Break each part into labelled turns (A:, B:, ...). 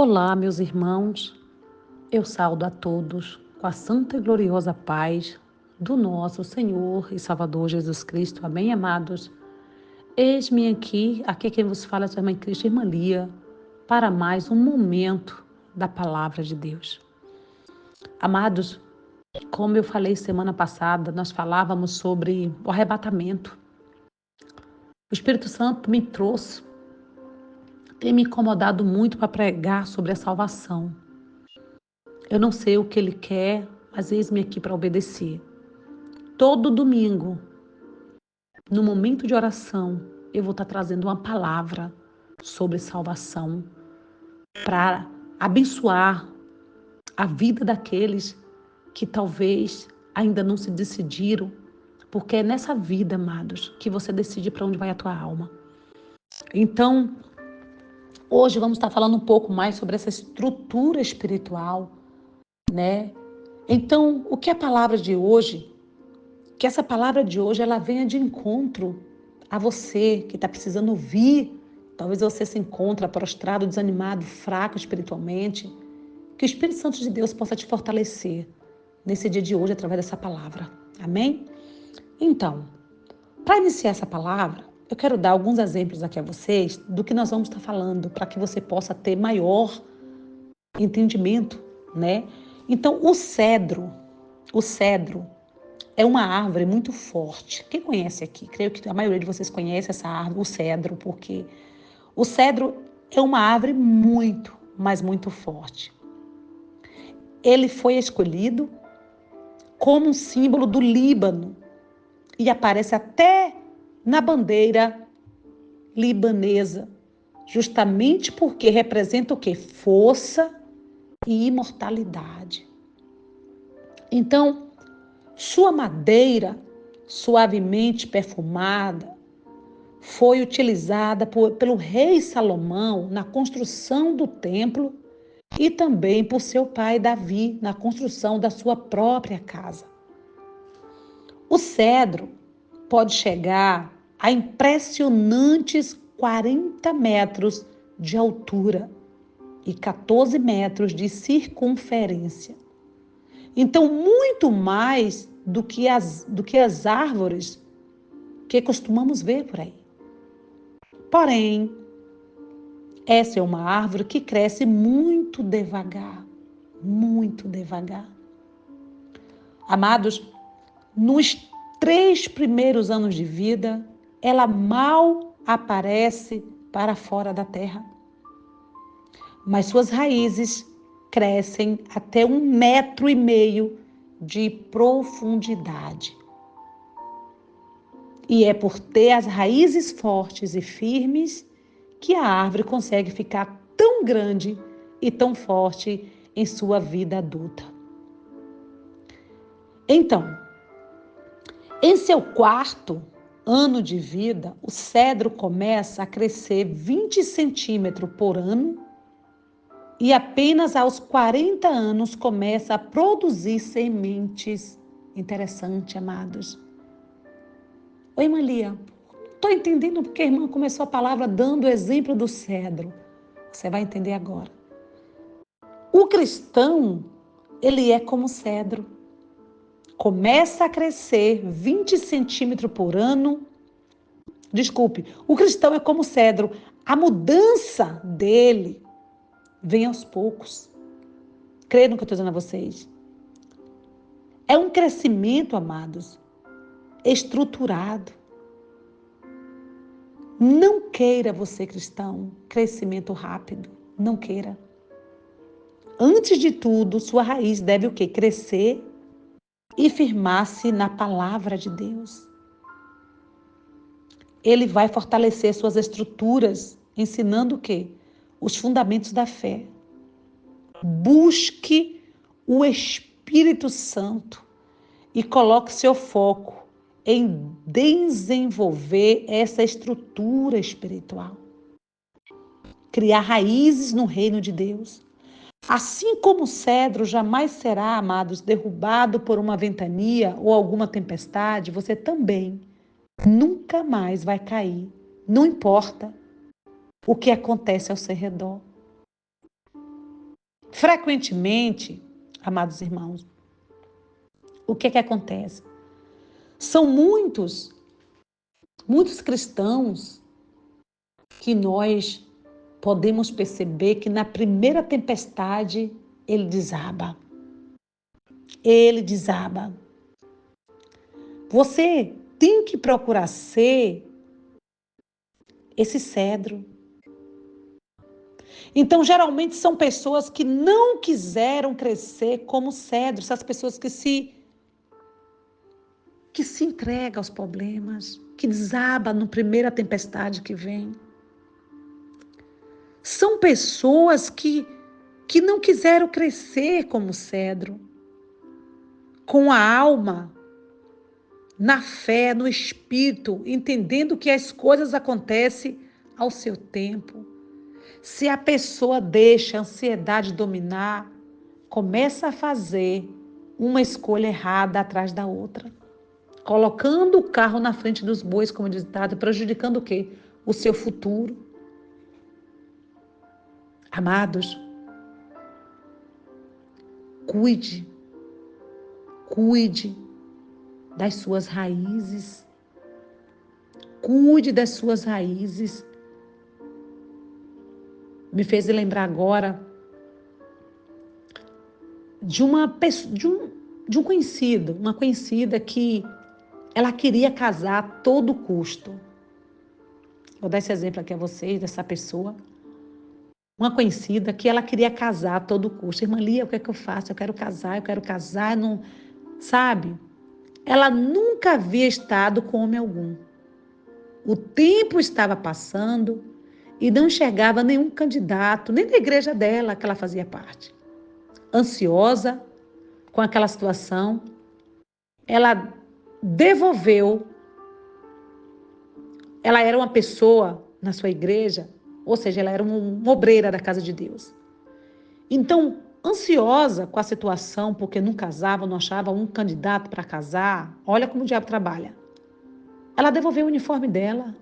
A: Olá, meus irmãos, eu saúdo a todos com a santa e gloriosa paz do nosso Senhor e Salvador Jesus Cristo. Amém, amados? Eis-me aqui quem vos fala é a sua irmã Cristo, irmã Lia, para mais um momento da palavra de Deus. Amados, como eu falei semana passada, nós falávamos sobre o arrebatamento. O Espírito Santo me trouxe, tem me incomodado muito para pregar sobre a salvação. Eu não sei o que ele quer, mas eis-me aqui para obedecer. Todo domingo, no momento de oração, eu vou estar trazendo uma palavra sobre salvação para abençoar a vida daqueles que talvez ainda não se decidiram, porque é nessa vida, amados, que você decide para onde vai a tua alma. Então, hoje vamos estar falando um pouco mais sobre essa estrutura espiritual, né? Então, o que é a palavra de hoje? Que essa palavra de hoje ela venha de encontro a você que está precisando ouvir. Talvez você se encontre prostrado, desanimado, fraco espiritualmente. Que o Espírito Santo de Deus possa te fortalecer nesse dia de hoje através dessa palavra. Amém? Então, para iniciar essa palavra, eu quero dar alguns exemplos aqui a vocês do que nós vamos estar falando, para que você possa ter maior entendimento, né? Então, o cedro é uma árvore muito forte. Quem conhece aqui? Creio que a maioria de vocês conhece essa árvore, o cedro, porque o cedro é uma árvore muito, mas muito forte. Ele foi escolhido como um símbolo do Líbano e aparece até na bandeira libanesa, justamente porque representa o quê? Força e imortalidade. Então, sua madeira, suavemente perfumada, foi utilizada pelo rei Salomão na construção do templo e também por seu pai Davi na construção da sua própria casa. O cedro pode chegar a impressionantes 40 metros de altura e 14 metros de circunferência. Então, muito mais do que as árvores que costumamos ver por aí. Porém, essa é uma árvore que cresce muito devagar, muito devagar. Amados, nos 3 primeiros anos de vida, ela mal aparece para fora da terra. Mas suas raízes crescem até 1,5 metro de profundidade. E é por ter as raízes fortes e firmes que a árvore consegue ficar tão grande e tão forte em sua vida adulta. Então, em seu 4º ano de vida, o cedro começa a crescer 20 centímetros por ano e apenas aos 40 anos começa a produzir sementes. Interessante, amados. Oi, irmã Lia, estou entendendo porque a irmã começou a palavra dando o exemplo do cedro. Você vai entender agora. O cristão, ele é como cedro. Começa a crescer 20 centímetros por ano. Desculpe, o cristão é como cedro. A mudança dele vem aos poucos. Creio no que eu estou dizendo a vocês. É um crescimento, amados, estruturado. Não queira você, cristão, crescimento rápido. Não queira. Antes de tudo, sua raiz deve o quê? Crescer e firmar-se na palavra de Deus. Ele vai fortalecer suas estruturas, ensinando o quê? Os fundamentos da fé. Busque o Espírito Santo e coloque seu foco em desenvolver essa estrutura espiritual. Criar raízes no reino de Deus. Assim como o cedro jamais será, amados, derrubado por uma ventania ou alguma tempestade, você também nunca mais vai cair. Não importa o que acontece ao seu redor. Frequentemente, amados irmãos, o que é que acontece? São muitos cristãos que nós podemos perceber que na primeira tempestade ele desaba. Ele desaba. Você tem que procurar ser esse cedro. Então, geralmente são pessoas que não quiseram crescer como cedro, essas pessoas que se entregam aos problemas, que desaba na primeira tempestade que vem. São pessoas que não quiseram crescer como cedro, com a alma, na fé, no espírito, entendendo que as coisas acontecem ao seu tempo. Se a pessoa deixa a ansiedade dominar, começa a fazer uma escolha errada atrás da outra, colocando o carro na frente dos bois, como diz o ditado, prejudicando o quê? O seu futuro. Amados, cuide das suas raízes. Cuide das suas raízes. Me fez lembrar agora de uma conhecido, uma conhecida que ela queria casar a todo custo. Vou dar esse exemplo aqui a vocês, dessa pessoa. Uma conhecida que ela queria casar a todo custo. Irmã Lia, o que é que eu faço? Eu quero casar, não... Sabe? Ela nunca havia estado com homem algum. O tempo estava passando e não enxergava nenhum candidato, nem da igreja dela que ela fazia parte. Ansiosa com aquela situação, ela devolveu. Ela era uma pessoa na sua igreja, ou seja, ela era uma obreira da casa de Deus. Então, ansiosa com a situação, porque não casava, não achava um candidato para casar, olha como o diabo trabalha. Ela devolveu o uniforme dela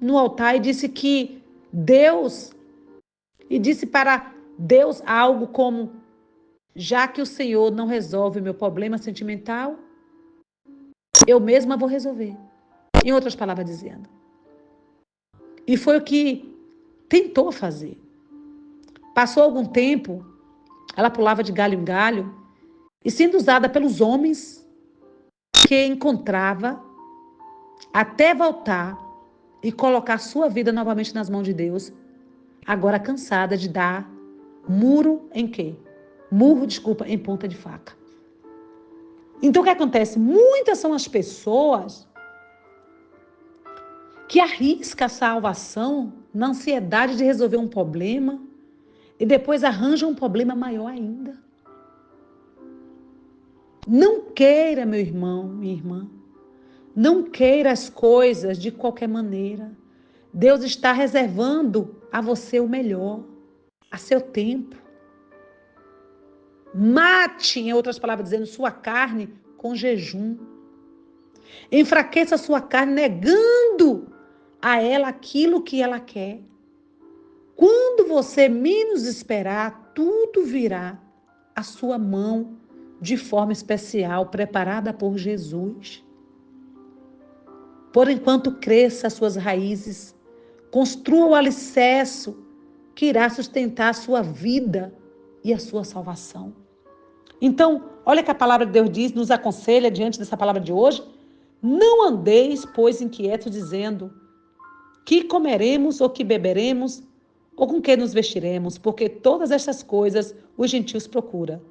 A: no altar e disse para Deus algo como: já que o Senhor não resolve o meu problema sentimental, eu mesma vou resolver. Em outras palavras dizendo. E foi o que tentou fazer. Passou algum tempo, ela pulava de galho em galho e sendo usada pelos homens que encontrava até voltar e colocar sua vida novamente nas mãos de Deus, agora cansada de dar murro em ponta de faca. Então o que acontece? Muitas são as pessoas que arriscam a salvação na ansiedade de resolver um problema e depois arranjam um problema maior ainda. Não queira, meu irmão, minha irmã, não queira as coisas de qualquer maneira. Deus está reservando a você o melhor, a seu tempo. Mate, em outras palavras dizendo, sua carne com jejum. Enfraqueça a sua carne negando a ela aquilo que ela quer. Quando você menos esperar, tudo virá à sua mão de forma especial, preparada por Jesus. Por enquanto cresça as suas raízes, construa o alicerce que irá sustentar a sua vida e a sua salvação. Então, olha que a palavra de Deus diz, nos aconselha diante dessa palavra de hoje: não andeis, pois, inquietos, dizendo que comeremos ou que beberemos ou com que nos vestiremos, porque todas estas coisas os gentios procuram.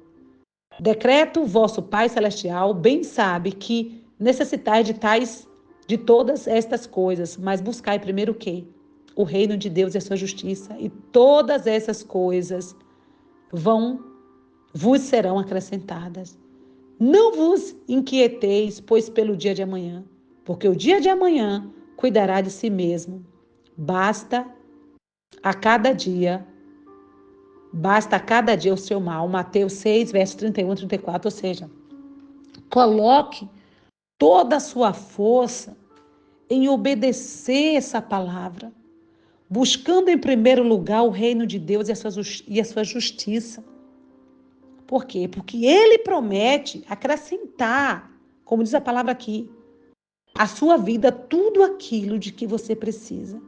A: Decreto vosso Pai Celestial, bem sabe que necessitais de todas estas coisas, mas buscai primeiro o quê? O reino de Deus e a sua justiça, e todas essas coisas vos serão acrescentadas. Não vos inquieteis, pois pelo dia de amanhã, porque o dia de amanhã cuidará de si mesmo. Basta a cada dia o seu mal. Mateus 6, versos 31 e 34, ou seja, coloque toda a sua força em obedecer essa palavra, buscando em primeiro lugar o reino de Deus e a sua justiça. Por quê? Porque ele promete acrescentar, como diz a palavra aqui, à sua vida tudo aquilo de que você precisa.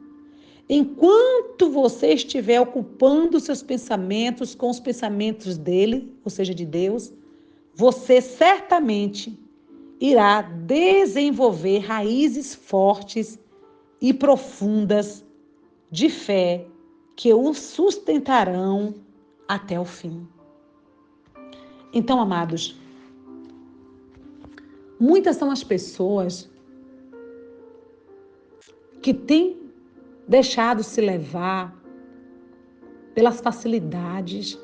A: Enquanto você estiver ocupando seus pensamentos com os pensamentos dele, ou seja, de Deus, você certamente irá desenvolver raízes fortes e profundas de fé que o sustentarão até o fim. Então, amados, muitas são as pessoas que têm deixado se levar pelas facilidades,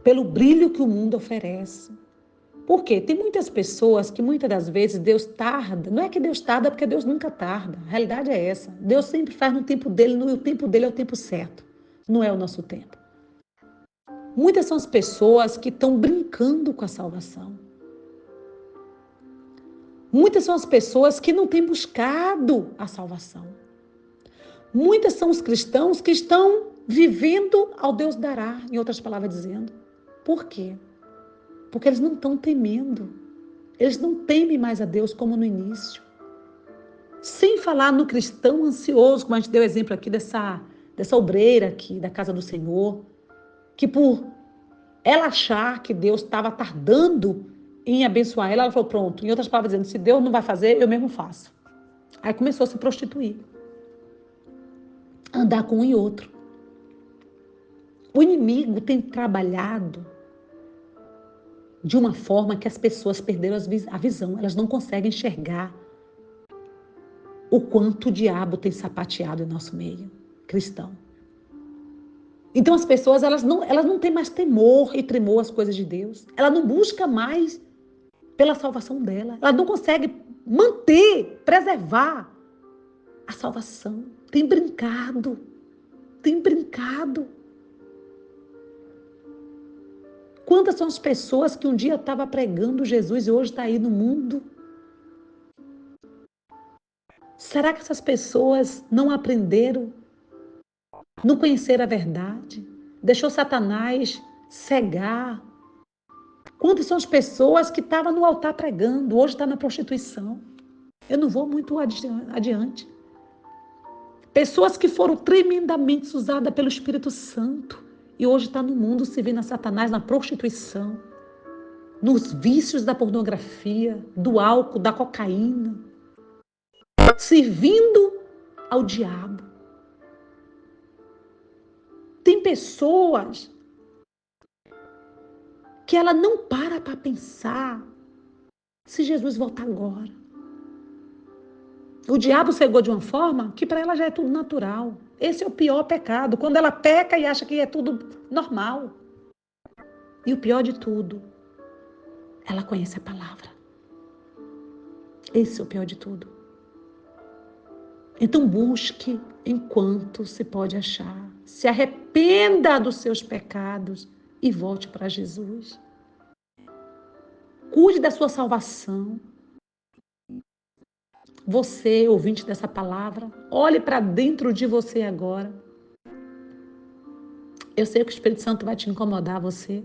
A: pelo brilho que o mundo oferece. Por quê? Tem muitas pessoas que muitas das vezes Deus tarda. Não é que Deus tarda porque Deus nunca tarda. A realidade é essa. Deus sempre faz no tempo dele, e o tempo dele é o tempo certo. Não é o nosso tempo. Muitas são as pessoas que estão brincando com a salvação. Muitas são as pessoas que não têm buscado a salvação. Muitas são os cristãos que estão vivendo ao Deus dará, em outras palavras dizendo. Por quê? Porque eles não estão temendo. Eles não temem mais a Deus como no início. Sem falar no cristão ansioso, como a gente deu exemplo aqui dessa obreira aqui da casa do Senhor, que por ela achar que Deus estava tardando em abençoar ela, ela falou, pronto, em outras palavras dizendo, se Deus não vai fazer, eu mesmo faço. Aí começou a se prostituir. Andar com um e outro. O inimigo tem trabalhado de uma forma que as pessoas perderam a visão. Elas não conseguem enxergar o quanto o diabo tem sapateado em nosso meio cristão. Então as pessoas elas não têm mais temor e tremor às coisas de Deus. Ela não busca mais pela salvação dela. Ela não consegue manter, preservar a salvação. Tem brincado. Quantas são as pessoas que um dia estavam pregando Jesus e hoje está aí no mundo? Será que essas pessoas não aprenderam? Não conheceram a verdade? Deixou Satanás cegar? Quantas são as pessoas que estavam no altar pregando, hoje está na prostituição? Eu não vou muito adiante. Pessoas que foram tremendamente usadas pelo Espírito Santo e hoje está no mundo servindo a Satanás na prostituição, nos vícios da pornografia, do álcool, da cocaína, servindo ao diabo. Tem pessoas que ela não para pensar se Jesus voltar agora. O diabo cegou de uma forma que para ela já é tudo natural. Esse é o pior pecado, quando ela peca e acha que é tudo normal. E o pior de tudo, ela conhece a palavra. Esse é o pior de tudo. Então busque enquanto se pode achar. Se arrependa dos seus pecados e volte para Jesus. Cuide da sua salvação. Você, ouvinte dessa palavra, olhe para dentro de você agora. Eu sei que o Espírito Santo vai te incomodar, você.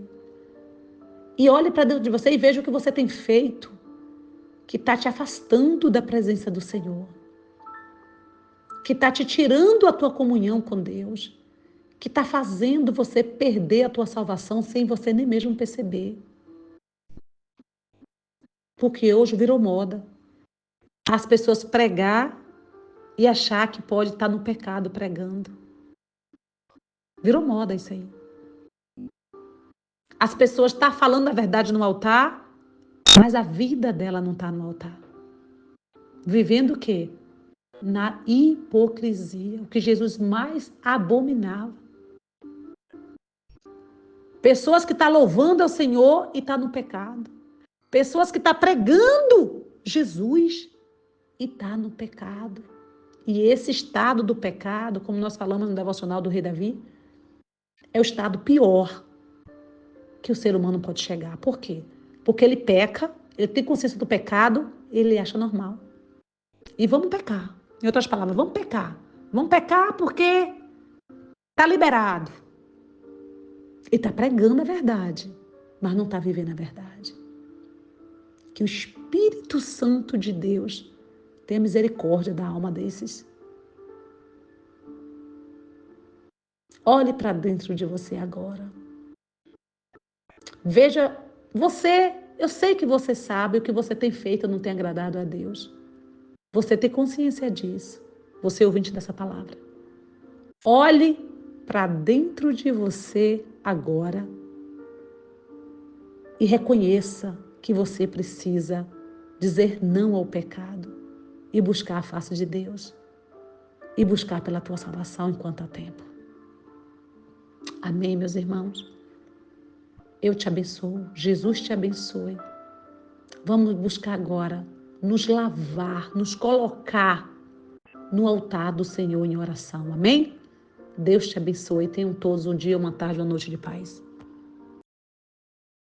A: E olhe para dentro de você e veja o que você tem feito, que está te afastando da presença do Senhor, que está te tirando a tua comunhão com Deus, que está fazendo você perder a tua salvação sem você nem mesmo perceber. Porque hoje virou moda as pessoas pregar e achar que pode estar no pecado pregando. Virou moda isso aí. As pessoas estão falando a verdade no altar, mas a vida dela não está no altar. Vivendo o quê? Na hipocrisia, o que Jesus mais abominava. Pessoas que estão louvando ao Senhor e estão no pecado. Pessoas que estão pregando Jesus e estão no pecado. E esse estado do pecado, como nós falamos no devocional do Rei Davi, é o estado pior que o ser humano pode chegar. Por quê? Porque ele peca, ele tem consciência do pecado, ele acha normal. E vamos pecar. Em outras palavras, vamos pecar. Vamos pecar porque está liberado. Ele está pregando a verdade, mas não está vivendo a verdade. Que o Espírito Santo de Deus tenha misericórdia da alma desses. Olhe para dentro de você agora. Veja você. Eu sei que você sabe o que você tem feito não tem agradado a Deus. Você tem consciência disso. Você é ouvinte dessa palavra. Olhe para dentro de você agora e reconheça que você precisa dizer não ao pecado e buscar a face de Deus e buscar pela tua salvação enquanto há tempo. Amém, meus irmãos? Eu te abençoo, Jesus te abençoe. Vamos buscar agora nos lavar, nos colocar no altar do Senhor em oração. Amém? Deus te abençoe. Tenham todos um dia, uma tarde, uma noite de paz.